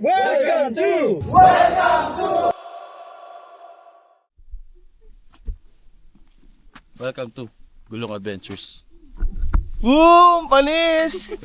Welcome to Welcome to Gulong Adventures. Boom! Panis!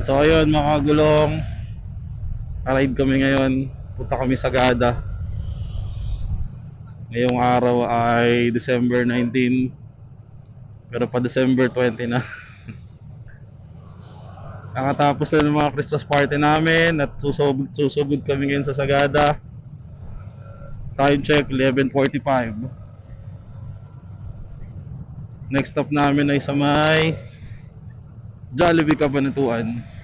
So ayun mga kagulong, ride kami ngayon. Punta kami sa Gada. Ngayong araw ay December 19, pero pa December 20 na. Nakatapos na ng mga Christmas party namin at susugod kami ngayon sa Sagada. Time check 11:45. Next stop namin ay sa may Jollibee Cabanatuan.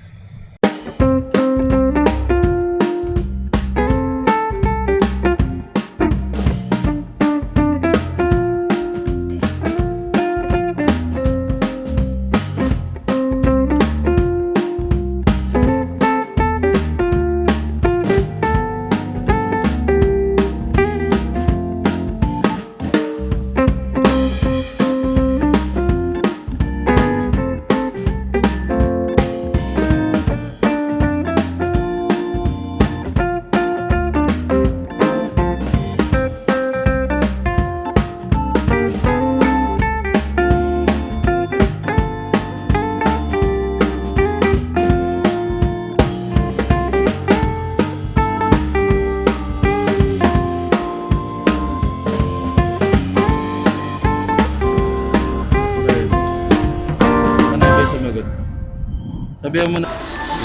Sabihan mo na.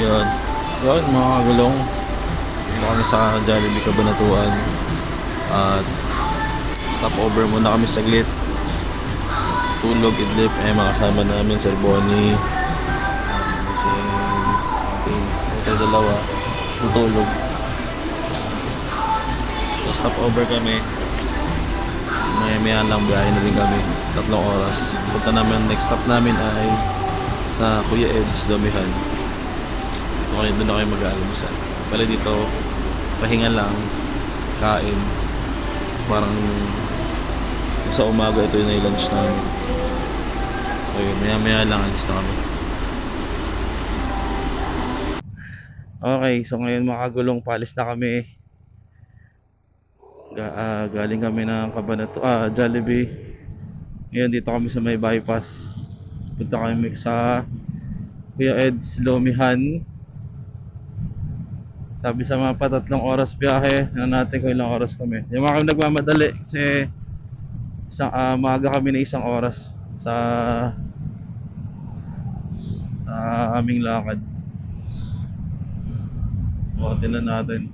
Yun mga kagulong, dito kami sa Jollibee Cabanatuan at stopover muna kami saglit. Tulog, idlip, mga kasama namin Sir Bonnie, ito dalawa tutulog. So stopover kami, maya lang biyahe na rin kami, 3 oras. Punta namin, next stop namin ay sa Kuya Ed's Damihan. Okay, doon na kayo mag-aalmusal. Pala dito, pahinga lang, kain. Parang sa umaga ito yung lunch namin. Okay, maya lang alis na kami. Okay, so ngayon mga kagulong, paalis na kami. Galing kami ng Jollibee. Ngayon dito kami sa may bypass. Punta kami sa Kuya Ed's Lomihan. Sabi sa mga 3 oras biyahe. Tignan natin kung ilang oras kami. Yung mga kami nagmamadali kasi maaga kami na 1 oras sa aming lakad. Tingnan natin.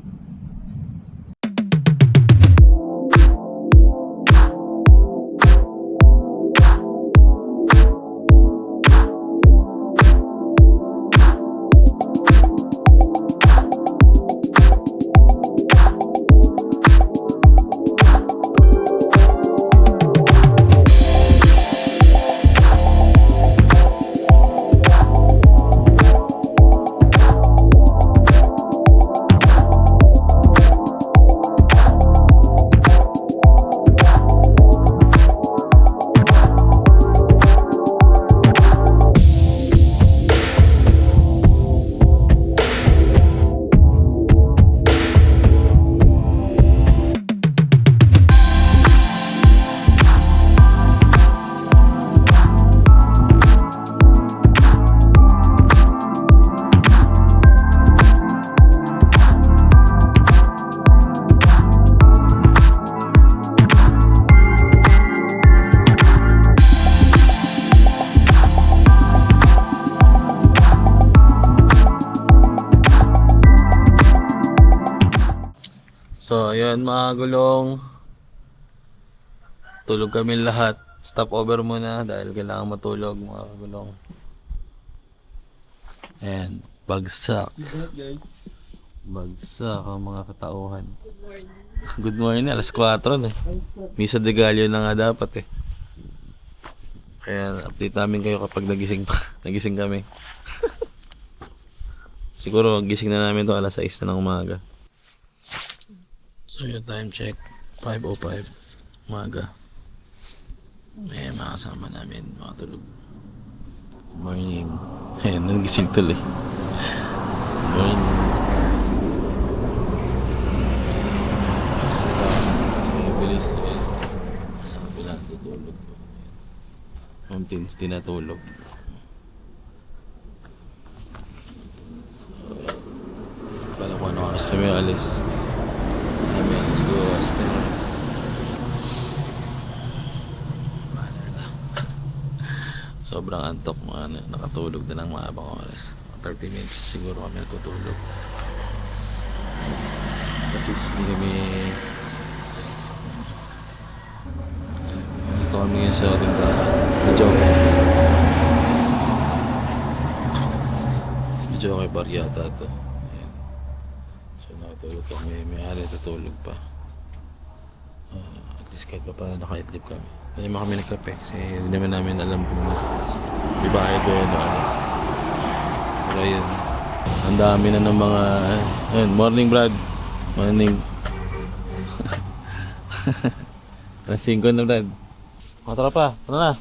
So ayun mga gulong, tulog kami lahat. Stop over muna dahil kailangan matulog mga gulong. Ayan, bagsak ang mga katauhan. Good morning, alas 4 na eh. Misa de Gallo na nga dapat eh. Kaya update namin kayo kapag nagising pa. Nagising kami. Siguro gising na namin to alas 6 na ng umaga. So yung time check, 5:05 umaga. Eh, makasama namin makatulog. Morning. Ayan, nagising tuloy. Morning. Bilis eh. Sa kabila tutulog pa. Mountains tinatulog. Pala kung ano oras kami alis. Siguro oras kami. Sobrang antok mga nakatulog na ng maabang oras. 30 minutes siguro kami natutulog. At least hindi kami dito kami ngayon sa tindahan. Medyo okay bar yata ito. Ayan. So nakatulog kami. May ari natutulog pa. At least kahit pa paano naka-idlip kami. Hindi naman kami nagkape kasi hindi naman namin alam kung may bayad o ano. Pero yun, ang dami na ng mga ayun, morning Brad. Morning. Alas 5 na Brad. Mga tropa, ano na?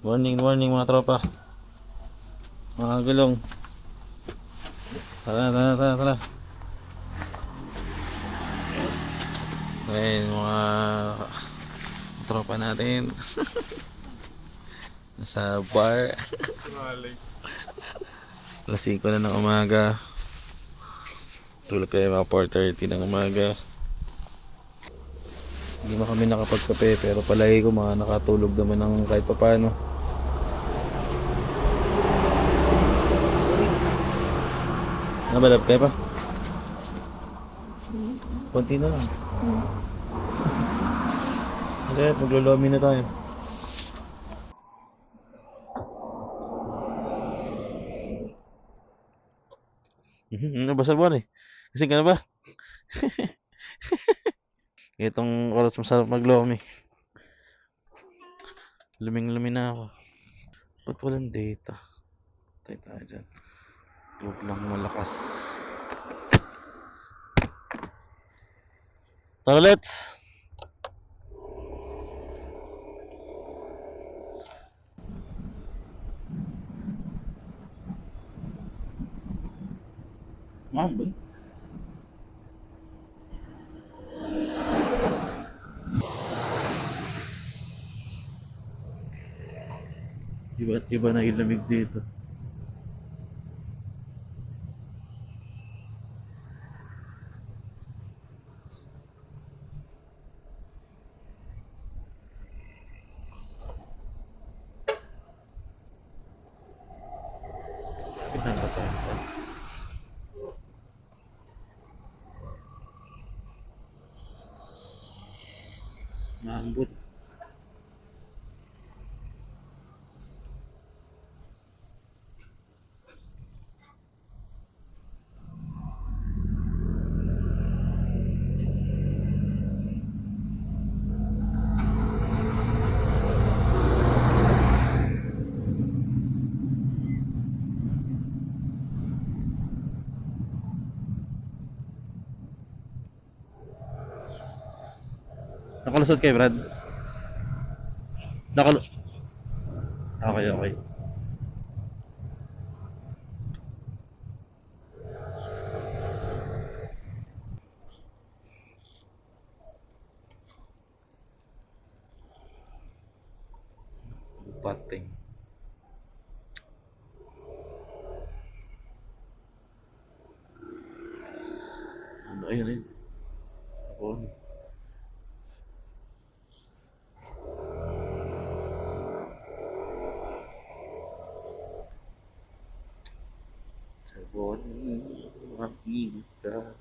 Morning mga tropa. Mga gulong. Tara. Ayun, mga tropa natin. Nasa bar. Alas 5 na ng umaga. Tulog kayo mga 4:30 ng umaga. Hindi mo kami nakapagkape pero palagi ko mga nakatulog naman ng kahit paano. Nabalap kayo pa? Konti na lang. Okay, maglolomi na tayo. Nabasal buwan eh. Kasi ka na ba? Itong oras masarap maglomi. Luming-lumi na ako. Ba't walang data? Tayo dyan. Huwag lang malakas. Tara, let's! Mambay. Iba na ilamig dito. Pinantasan ko. Maambot. Nakalusot kayo, Brad? Okay. Pating. Ayun. Ako. Sabon, makita.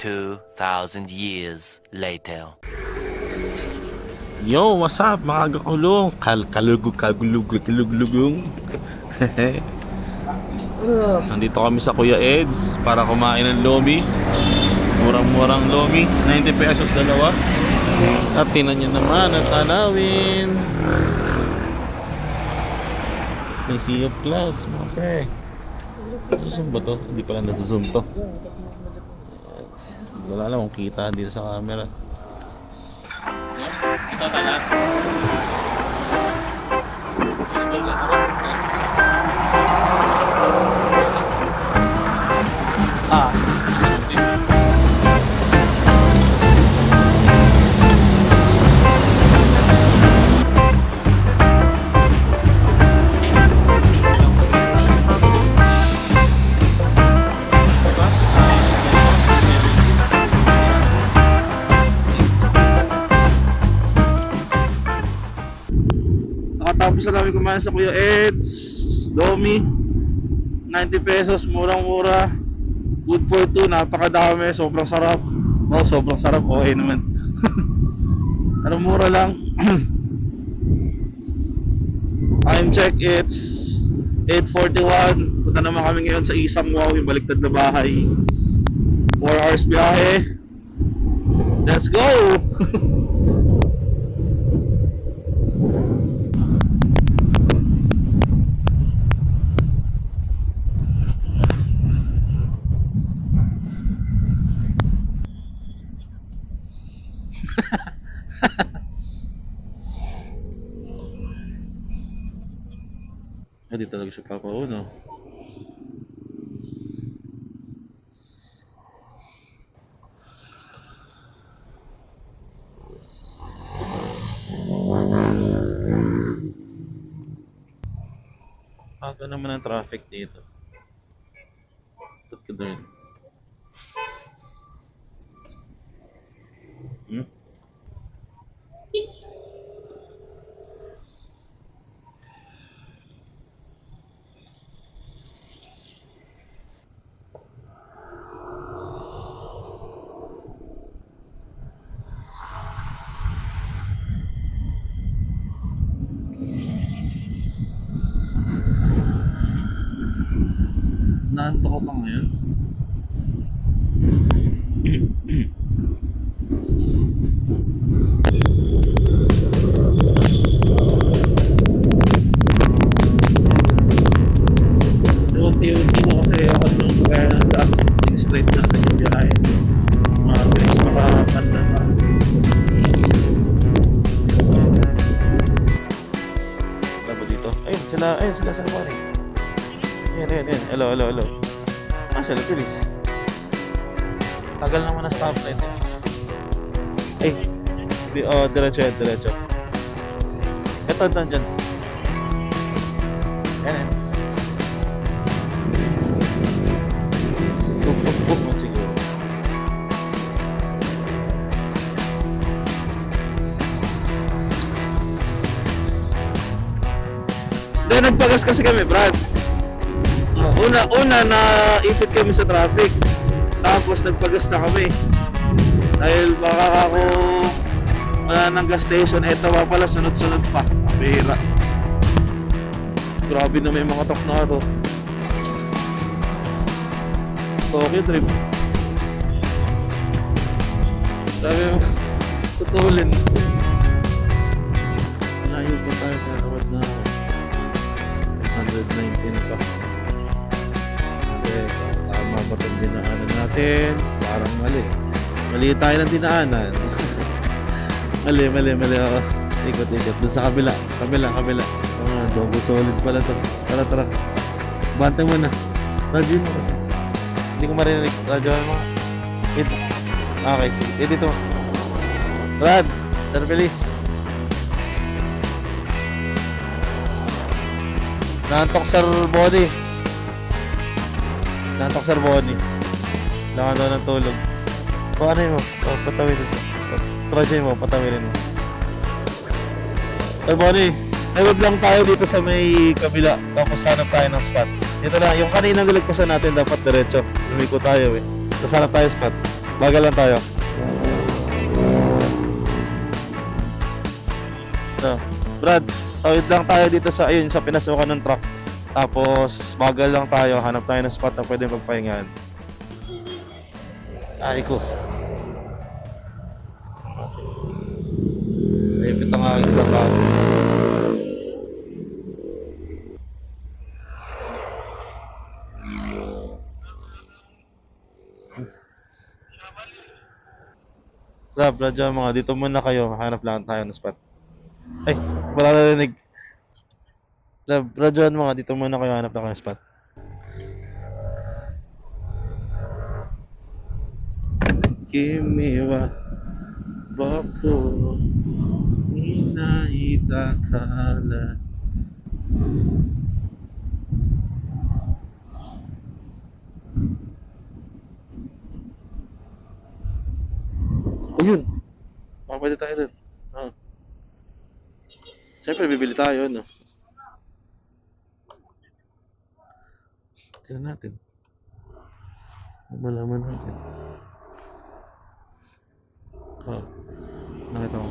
2,000 years later. Yo, what's up mga kakulong? Kalugulugong. Nandito kami sa Kuya Eds para kumain ng lomi. Murang-murang lomi, 90 pesos dalawa. At tinan nyo naman ang tanawin. May sea of clouds, mga pre. Zoom ba to? Hindi pala nasuzoom to. Wala lang kung kita dito sa camera. Kita talat. Nakatapos na namin kumain sa Kuya Eds Lomi, 90 pesos, murang-mura. Good for two, napakadami, sobrang sarap. Oh, sobrang sarap, okay naman. Ano, mura lang. Time check, it's 8:41. Punta naman kami ngayon sa isang wow, yung baliktad na bahay. 4 hours biyahe. Let's go! Hindi talaga siya papauna. Aga naman ang traffic dito. Ba't ka doon? Naanto ko pa ngayon. Unti-unti ko kasi ako nung kaya ng daan. Straight na yung biyahe. Mabilis makakapan na pa. Wala ba dito? Ayun sila sa lumaring. Ayan. Hello. Sila, bilis. Tagal naman ang stoplight eh. Diretso. Ito, dyan. Ayan. Buk mo siguro. Then, nagpagas kasi kami, Brad. Una na ipit kami sa traffic. Tapos nagpagas na kami. Dahil baka ako wala nang gas station. Eto pa pala, sunod-sunod pa. Abira. Grabe na may mga tok na ito. Tokyo trip. Sabi mo, tutulin. Malayo pa tayo, tinatawad na ako. 119 pa. Tama ba itong dinaanan natin? Parang mali. Mali tayo ng dinaanan. Mali ako. Ikot. Doon sa kabila. Dogo solid pala to. Tara. Bantay mo na. Radyo mo. Hindi ko marinig. Radyo mo. Okay, sige. Dito. Brad, Sir Feliz. Nantok Sir Bonnie. Lakan daw ng tulog. Paano mo? Patawirin mo. Trajay mo, patawirin mo. Sir Bonnie, ayod lang tayo dito sa may kabila. Tapos hanap tayo ng spot. Dito lang, yung kaninang nilagpasan natin dapat diretso. Lumiko tayo eh. Tapos hanap tayo spot. Bagal lang tayo. So, Brad, tawid lang tayo dito sa ayun sa pinasukan ng truck. Tapos bagal lang tayo, hanap tayo ng spot na pwede magpahingahan. Ay ko. Naipit ang aking sapatos. Radyo mga dito muna kayo, hanap lang tayo ng spot. Ay, wala narinig. Radyoan mga dito muna kayo, hanap lang kayo ng spot. Kimiwa bako inaitakala. Ayun, makapwede tayo dun. Ah. Siyempre bibili tayo, no? Tingnan natin. Malaman natin. Oh, nakita ko.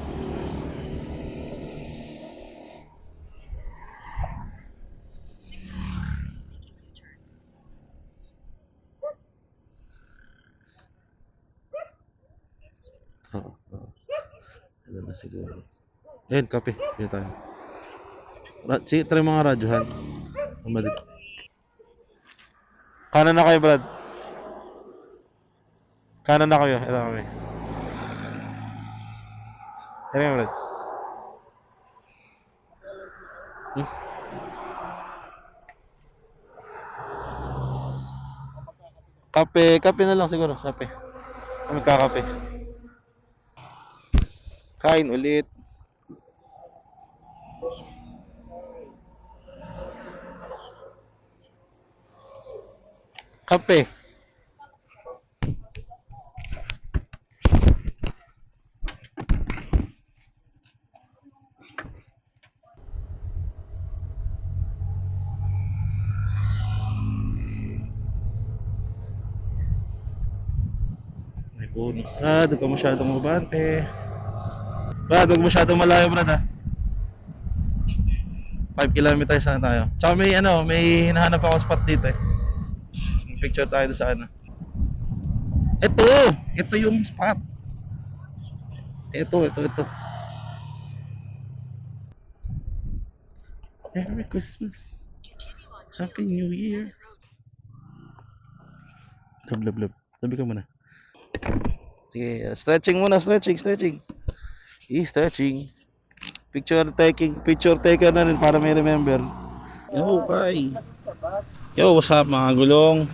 Oo, oo. Ano na siguro. Ayun, kape. Pili tayo. Sige, try mga radyohan. Ang madali. Kanan na kayo, Brad. Kanan na kayo. Ito kami. Ito nga, Brad. Hmm? Kape. Kape na lang siguro. Kape. Kami kakape. Kain ulit. Kape. May puno. Brad, huwag ka masyadong mabante. Brad, huwag masyadong malayo, Brad, ha? 5 kilometers na tayo. Tsaka may hinahanap ako spot dito, eh. Picture tayo doon sa ano. Ito! Ito yung spot. Ito. Merry Christmas. Happy New Year. Lab. Tabi ka muna. Sige, stretching muna, stretching. Stretching. Picture taker na rin para may remember. Okay. Yo, what's up mga gulong?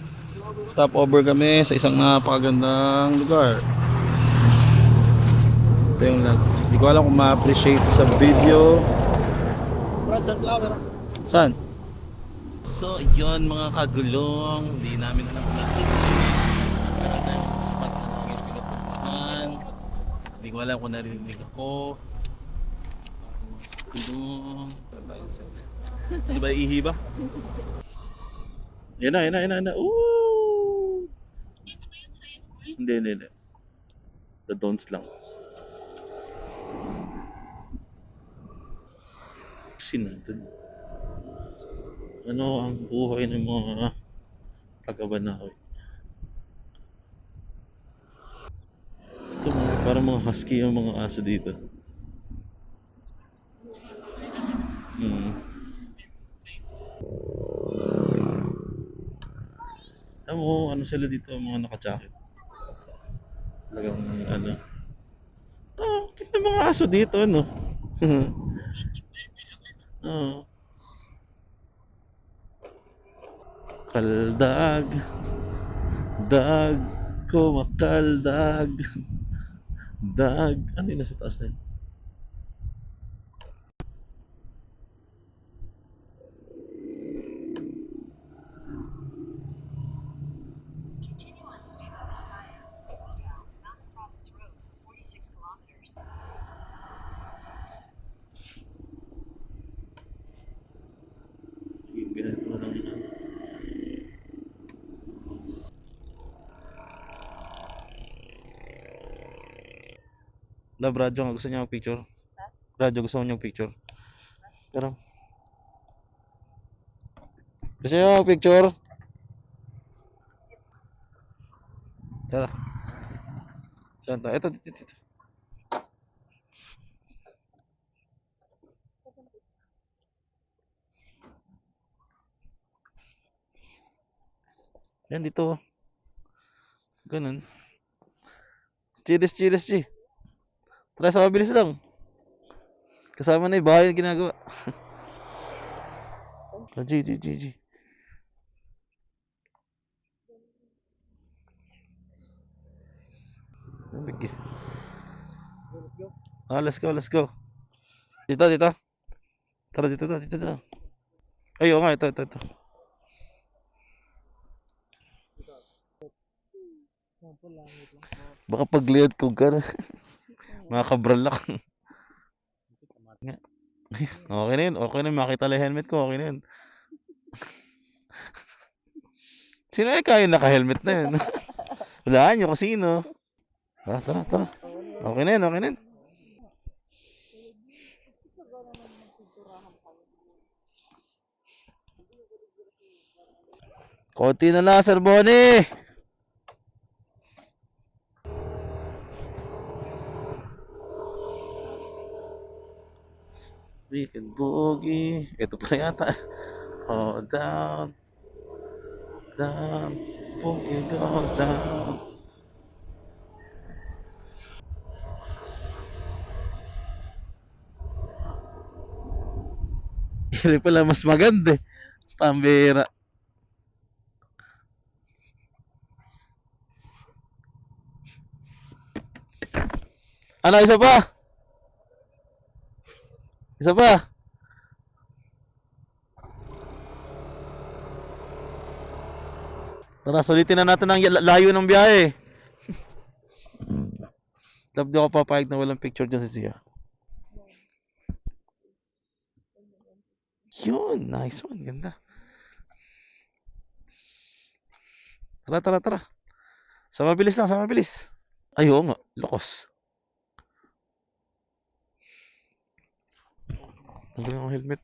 Stop over kami sa isang napakagandang lugar. Ito yung lag. Hindi ko alam kung ma-appreciate sa video. Saan? So, yun mga kagulong. Hindi namin alam kung nakikita yung spot na lang yung pinupuntahan. Hindi ko alam kung narinig ako. Gulong. Ano ba, ihi ba? Yan na. Ooh! Hindi. The don'ts lang. Sinadun. Ano ang buhay ng mga taga-Banahaw? Ito parang mga husky yung mga aso dito. Tama mo, ano sila dito, mga naka-jacket. Talagang ano. Kita mga aso dito, ano. Kaldag, dag, kumakaldag, dag. Ano yun nasa taas na yun? Ganito lang yan. Love, radyo nga. Gusto niya yung picture. Radyo, gusto niya yung picture. Pero, gusto niya yung picture. Tara. Saan tayo? Ito, dito. Yan, dito. Ganun. Cheers, G. Tara, sa mabilis lang. Kasama na yung bahay yung ginagawa. G. Let's go. Dito. Tara, dito. Ay, oo nga, ito. Baka pagliad ko ka. Makakabralak. Okay na yun. Makita lang helmet ko. Okay na yun. Sino kayo naka-helmet na yun? Walaan nyo kasi sino. Tara. Okay na yun. Konti na lang, Sir Bonnie. Weekend boogie. Ito pa yata. Oh, down. Boogie go down. Hindi pala mas maganda eh. Pambira. Ano, isa pa? Tara, sulitin na natin ang layo ng biyahe. Love, di ako papayag na walang picture dyan sa siya. Yun, nice one, ganda. Tara. Sa mabilis. Ay, oo nga, lokos. Ang galing ang helmet.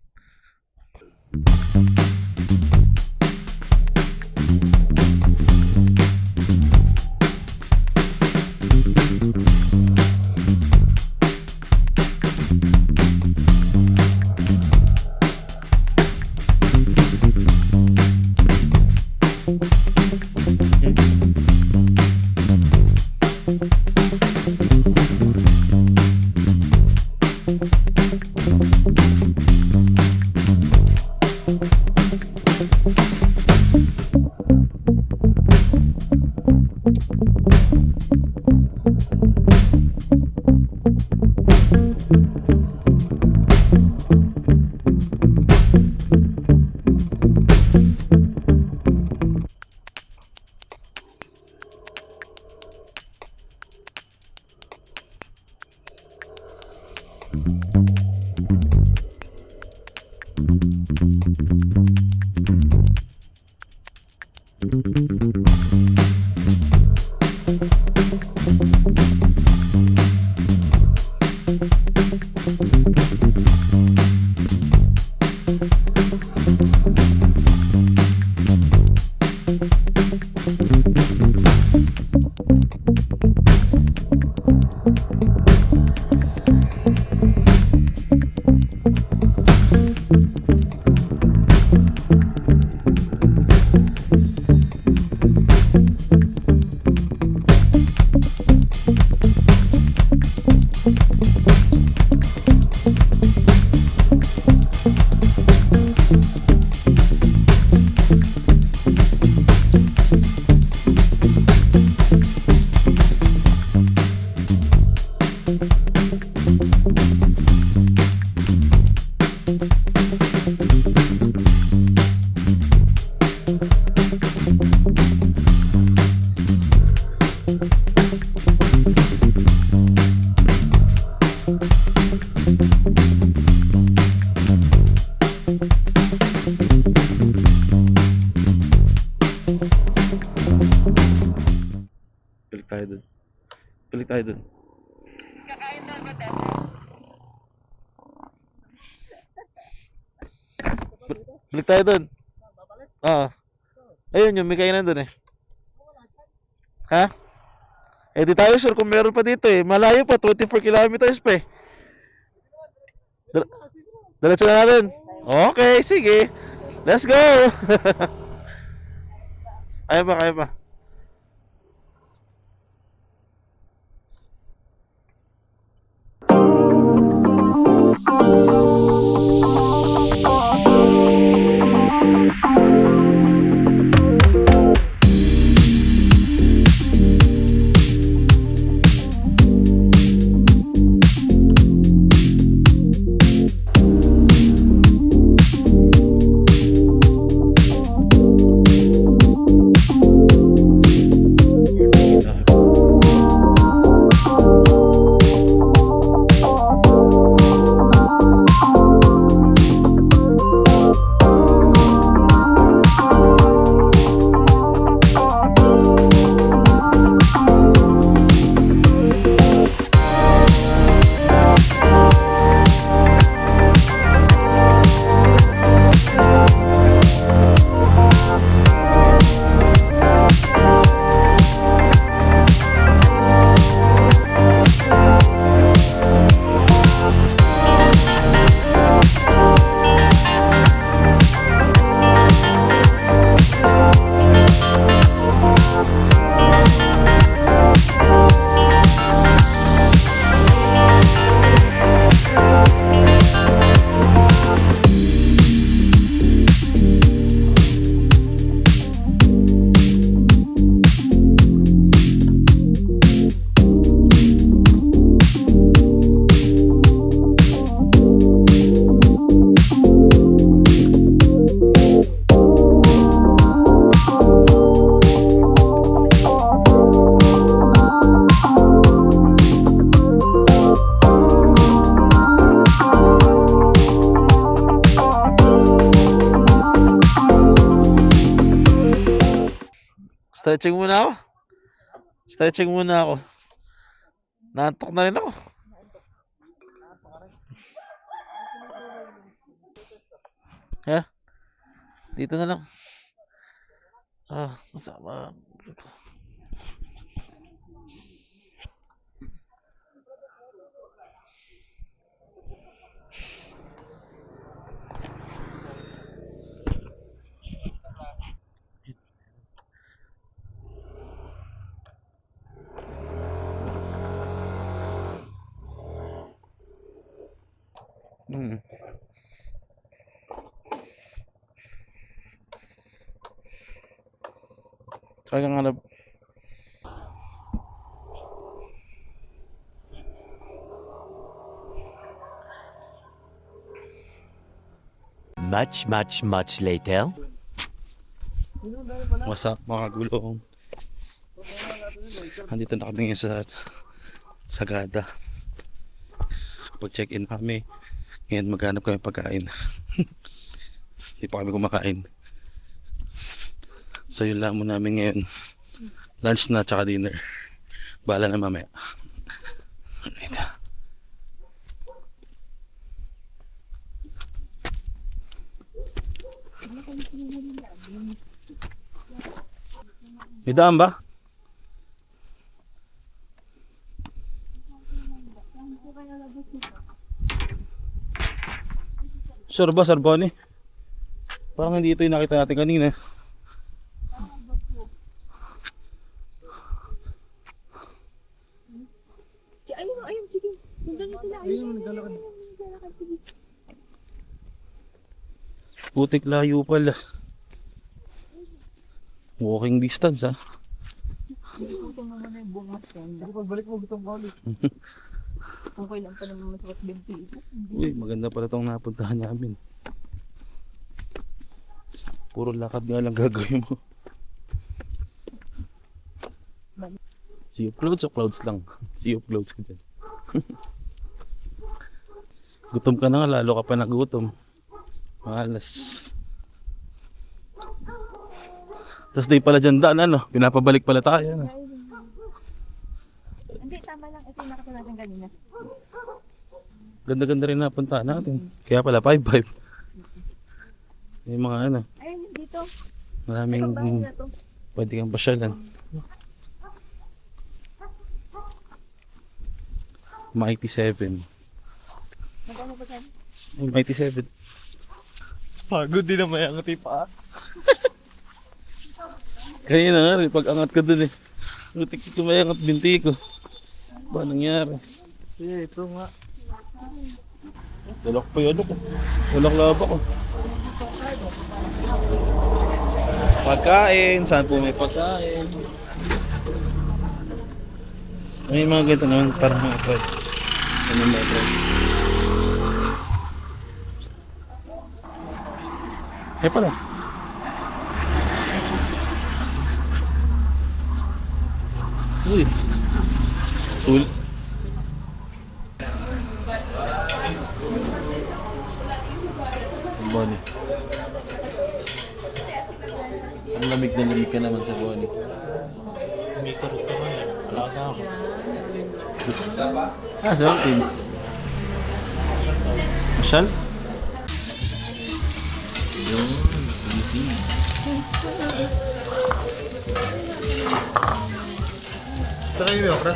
Balik tayo dun. Kakain daw Balik tayo doon. Oo. Ayun yung may kainan doon eh. Ha? Eh di tayo sure kung meron pa dito eh. Malayo pa, 24 kilometers pa eh. Diretso na natin. Okay, sige. Let's go! Kaya pa, kaya pa. Stretching muna ako. Stretching muna ako. Naantok na rin ako. Ha? Dito na lang. Masama. Kaya nga hanap. Much later. What's up mga gulong? Andito na kami ngayon sa Sagada. Pag-check-in kami. Ngayon maghanap kami pagkain. Hindi pa kami kumakain. So yun lang muna namin ngayon. Lunch na tsaka dinner. Bahala na mamaya. Alright. May daan ba? Sure ba, Sir Bonnie? Parang hindi ito yung nakita natin kanina. Ayun, sige. Punta na sila. Ayun, naglalakad. Sige. Putik layo pala. Walking distance ha. Gutom naman na yung buong mas yan. Pagbalik mo, gutom ka ulit. Okay lang pa naman masakit binti ito. Uy, maganda pala itong napuntahan namin. Puro lakad nga lang gagawin mo. Sea of clouds o clouds lang? Sea of clouds ka dyan. Gutom ka na nga, lalo ka pa nagutom. Malas. Tapos di pala dyan daan, ano? Pinapabalik pala tayo, ano? Hindi, tama lang. Ito yung nakita natin kanina. Ganda-ganda rin napuntahan natin. Kaya pala 5-5. May mga ano, Ayun, dito. maraming Ang bahay na to. pwede kang pasyalan. Mighty 7. Magkano ba saan? Ay, Mighty 7. Pagod din na may angat pa. Kaya na nga rin, pag angat ka dun eh. Rutik tumayangat binti ko. Ba nangyari? Sige, ito nga. Dalak pa yun ako. Dalak laba ko. Pagkain, saan po may pagkain? May mga ganito naman, parang mga try. Ano mga try? Eh pala. Uy. Sul. Bonnie. Ang lamig na lamig ka naman sa Bonnie. May karot ka man. Wala ka ako. Ah, sa Philippines. Masyal? Yun, easy. Ito kayo yung okra?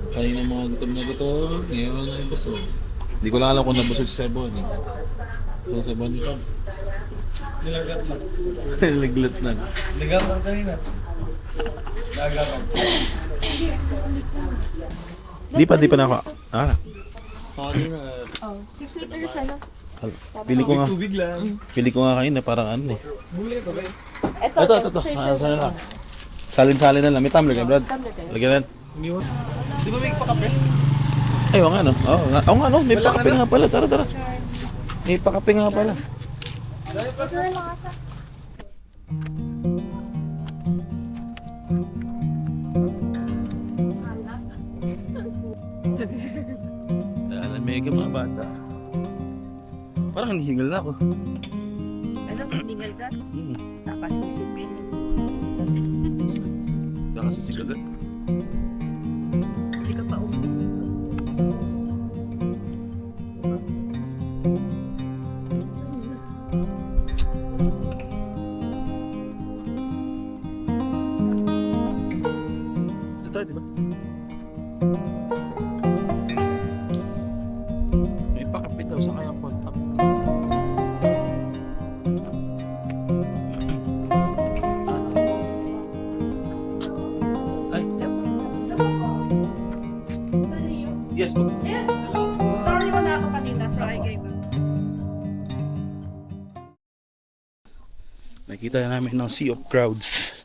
Kain ng mga gutom na gutom, ngayon ay busog. Hindi ko lang alam kung nabusog si Sir Bonnie. So, Sir Bonnie pa. Nilagat lang. Naglat na. Ligat lang kanina. Nagaman. Di pa na ako. Ah, Kanina. Oh, 6 liters ano? pili ko nga. Tubig lang. Pili ko nga kain na parang ano eh. Buli ko ba? Ito. Saan na lang. Salin-salin na lang. May tumbler kayo, Brad. Tumbler kayo. Lagyan natin. Iniwan. Di ba may pakape? Ay, oo nga no. Oo nga no. May pakape nga pala. Tara. May pakape nga pala. Ito na lang ata. Alamig ang mga bata. Parang hinihingal na ako. Ano, hiningal ka? Tapos isipin. Nakasisigagat. Hindi ka pa Ito tayo, di ba? May pakapit daw sa kaya kontak. Ay. Yes, po. Yes. Sorry, wala ako kanina. Sorry, gave up. Nakita na namin ng sea of crowds.